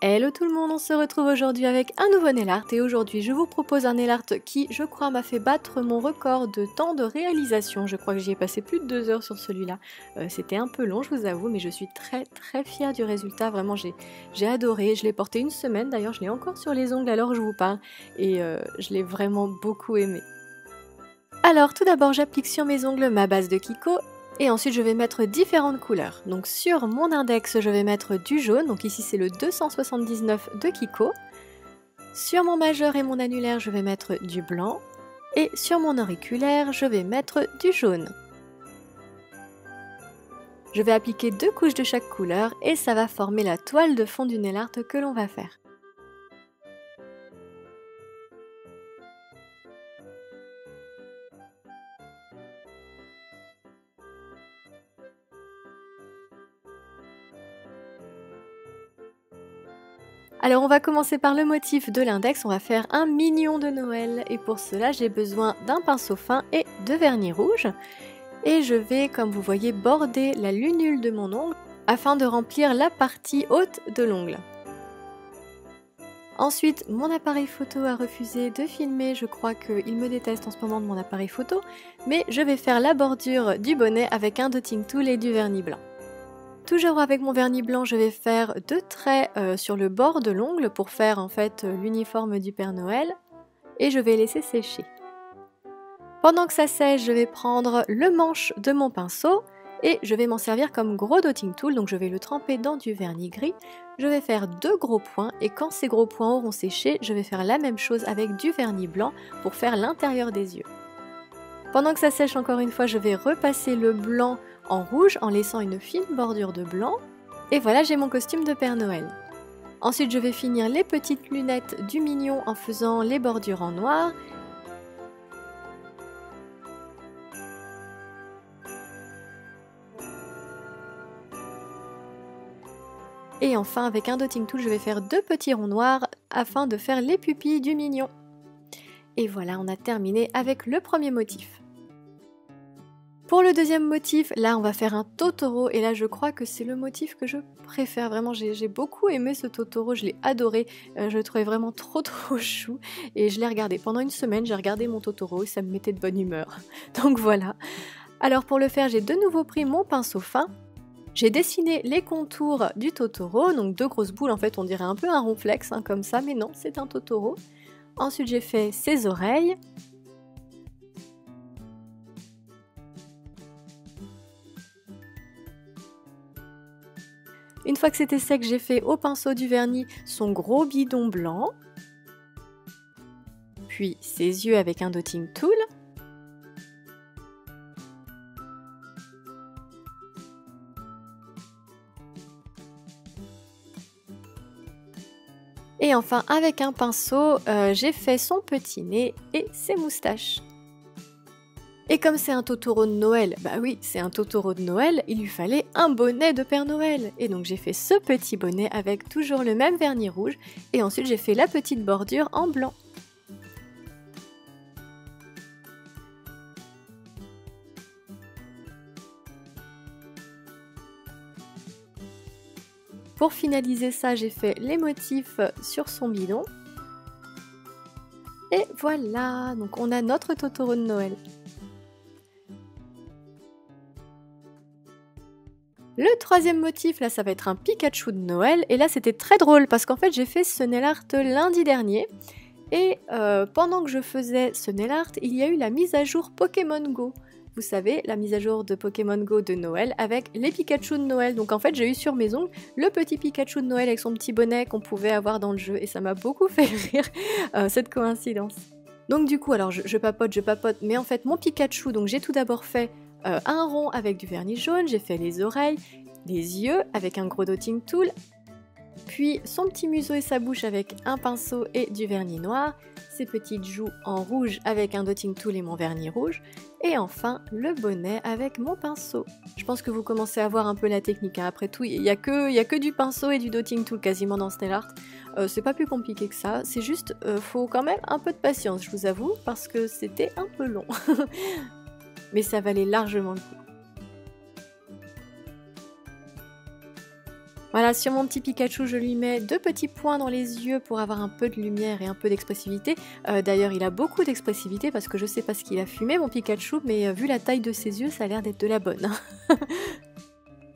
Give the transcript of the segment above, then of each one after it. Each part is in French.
Hello tout le monde, on se retrouve aujourd'hui avec un nouveau nail art et aujourd'hui je vous propose un nail art qui je crois m'a fait battre mon record de temps de réalisation. Je crois que j'y ai passé plus de 2 heures sur celui-là. C'était un peu long je vous avoue mais je suis très fière du résultat, vraiment j'ai adoré. Je l'ai porté une semaine d'ailleurs, je l'ai encore sur les ongles alors je vous parle et je l'ai vraiment beaucoup aimé. Alors tout d'abord j'applique sur mes ongles ma base de Kiko. Et ensuite je vais mettre différentes couleurs. Donc sur mon index je vais mettre du jaune, donc ici c'est le 279 de Kiko. Sur mon majeur et mon annulaire je vais mettre du blanc. Et sur mon auriculaire je vais mettre du jaune. Je vais appliquer 2 couches de chaque couleur et ça va former la toile de fond du nail art que l'on va faire. Alors on va commencer par le motif de l'index, on va faire un mignon de Noël et pour cela j'ai besoin d'un pinceau fin et de vernis rouge et je vais, comme vous voyez, border la lunule de mon ongle afin de remplir la partie haute de l'ongle. Ensuite, mon appareil photo a refusé de filmer, je crois qu'il me déteste en ce moment de mon appareil photo, mais je vais faire la bordure du bonnet avec un dotting tool et du vernis blanc. Toujours avec mon vernis blanc, je vais faire 2 traits sur le bord de l'ongle pour faire en fait l'uniforme du Père Noël et je vais laisser sécher. Pendant que ça sèche, je vais prendre le manche de mon pinceau et je vais m'en servir comme gros dotting tool, donc je vais le tremper dans du vernis gris. Je vais faire 2 gros points et quand ces gros points auront séché, je vais faire la même chose avec du vernis blanc pour faire l'intérieur des yeux. Pendant que ça sèche encore une fois, je vais repasser le blanc en rouge en laissant une fine bordure de blanc. Et voilà, j'ai mon costume de Père Noël. Ensuite, je vais finir les petites lunettes du mignon en faisant les bordures en noir. Et enfin, avec un dotting tool, je vais faire 2 petits ronds noirs afin de faire les pupilles du mignon. Et voilà, on a terminé avec le premier motif. Pour le deuxième motif, là on va faire un Totoro et là je crois que c'est le motif que je préfère. Vraiment j'ai beaucoup aimé ce Totoro, je l'ai adoré, je le trouvais vraiment trop chou et je l'ai regardé pendant une semaine, j'ai regardé mon Totoro et ça me mettait de bonne humeur. Donc voilà. Alors pour le faire j'ai de nouveau pris mon pinceau fin, j'ai dessiné les contours du Totoro, donc 2 grosses boules en fait, on dirait un peu un ronflex hein, comme ça, mais non c'est un Totoro. Ensuite j'ai fait ses oreilles. Une fois que c'était sec, j'ai fait au pinceau du vernis son gros bidon blanc, puis ses yeux avec un dotting tool, et enfin avec un pinceau, j'ai fait son petit nez et ses moustaches. Et comme c'est un Totoro de Noël, bah oui, c'est un Totoro de Noël, il lui fallait un bonnet de Père Noël. Et donc j'ai fait ce petit bonnet avec toujours le même vernis rouge, et ensuite j'ai fait la petite bordure en blanc. Pour finaliser ça, j'ai fait les motifs sur son bidon. Et voilà, donc on a notre Totoro de Noël. Le troisième motif, là, ça va être un Pikachu de Noël. Et là, c'était très drôle parce qu'en fait, j'ai fait ce nail art lundi dernier. Et pendant que je faisais ce nail art, il y a eu la mise à jour Pokémon Go. Vous savez, la mise à jour de Pokémon Go de Noël avec les Pikachu de Noël. Donc en fait, j'ai eu sur mes ongles le petit Pikachu de Noël avec son petit bonnet qu'on pouvait avoir dans le jeu. Et ça m'a beaucoup fait rire, cette coïncidence. Donc du coup, alors je papote, mais en fait, mon Pikachu, donc j'ai tout d'abord fait un rond avec du vernis jaune, j'ai fait les oreilles, les yeux avec un gros dotting tool, puis son petit museau et sa bouche avec un pinceau et du vernis noir, ses petites joues en rouge avec un dotting tool et mon vernis rouge, et enfin le bonnet avec mon pinceau. Je pense que vous commencez à voir un peu la technique, hein. Après tout, il y a que du pinceau et du dotting tool quasiment dans ce nail art. C'est pas plus compliqué que ça, c'est juste, faut quand même un peu de patience, je vous avoue, parce que c'était un peu long. Mais ça valait largement le coup. Voilà, sur mon petit Pikachu, je lui mets 2 petits points dans les yeux pour avoir un peu de lumière et un peu d'expressivité. D'ailleurs, il a beaucoup d'expressivité parce que je sais pas ce qu'il a fumé, mon Pikachu, mais vu la taille de ses yeux, ça a l'air d'être de la bonne.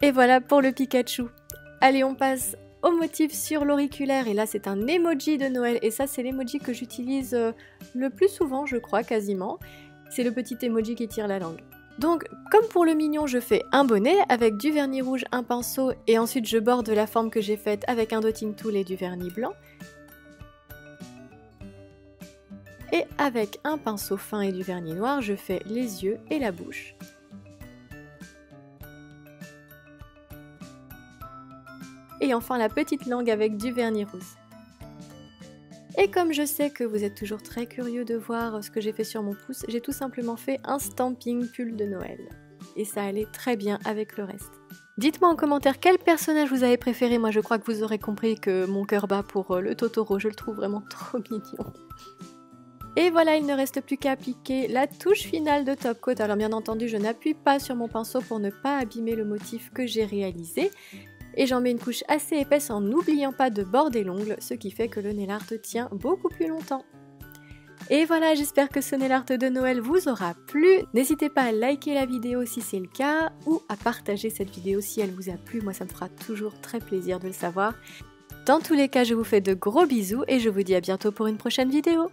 Et voilà pour le Pikachu. Allez, on passe au motif sur l'auriculaire, et là c'est un emoji de Noël, et ça c'est l'emoji que j'utilise le plus souvent, je crois, quasiment. C'est le petit emoji qui tire la langue. Donc, comme pour le mignon, je fais un bonnet avec du vernis rouge, un pinceau, et ensuite je borde la forme que j'ai faite avec un dotting tool et du vernis blanc. Et avec un pinceau fin et du vernis noir, je fais les yeux et la bouche. Et enfin la petite langue avec du vernis rose. Et comme je sais que vous êtes toujours très curieux de voir ce que j'ai fait sur mon pouce, j'ai tout simplement fait un stamping pull de Noël. Et ça allait très bien avec le reste. Dites-moi en commentaire quel personnage vous avez préféré, moi je crois que vous aurez compris que mon cœur bat pour le Totoro, je le trouve vraiment trop mignon. Et voilà, il ne reste plus qu'à appliquer la touche finale de top coat. Alors bien entendu, je n'appuie pas sur mon pinceau pour ne pas abîmer le motif que j'ai réalisé. Et j'en mets une couche assez épaisse en n'oubliant pas de border l'ongle, ce qui fait que le nail art tient beaucoup plus longtemps. Et voilà, j'espère que ce nail art de Noël vous aura plu. N'hésitez pas à liker la vidéo si c'est le cas, ou à partager cette vidéo si elle vous a plu, moi ça me fera toujours très plaisir de le savoir. Dans tous les cas, je vous fais de gros bisous et je vous dis à bientôt pour une prochaine vidéo.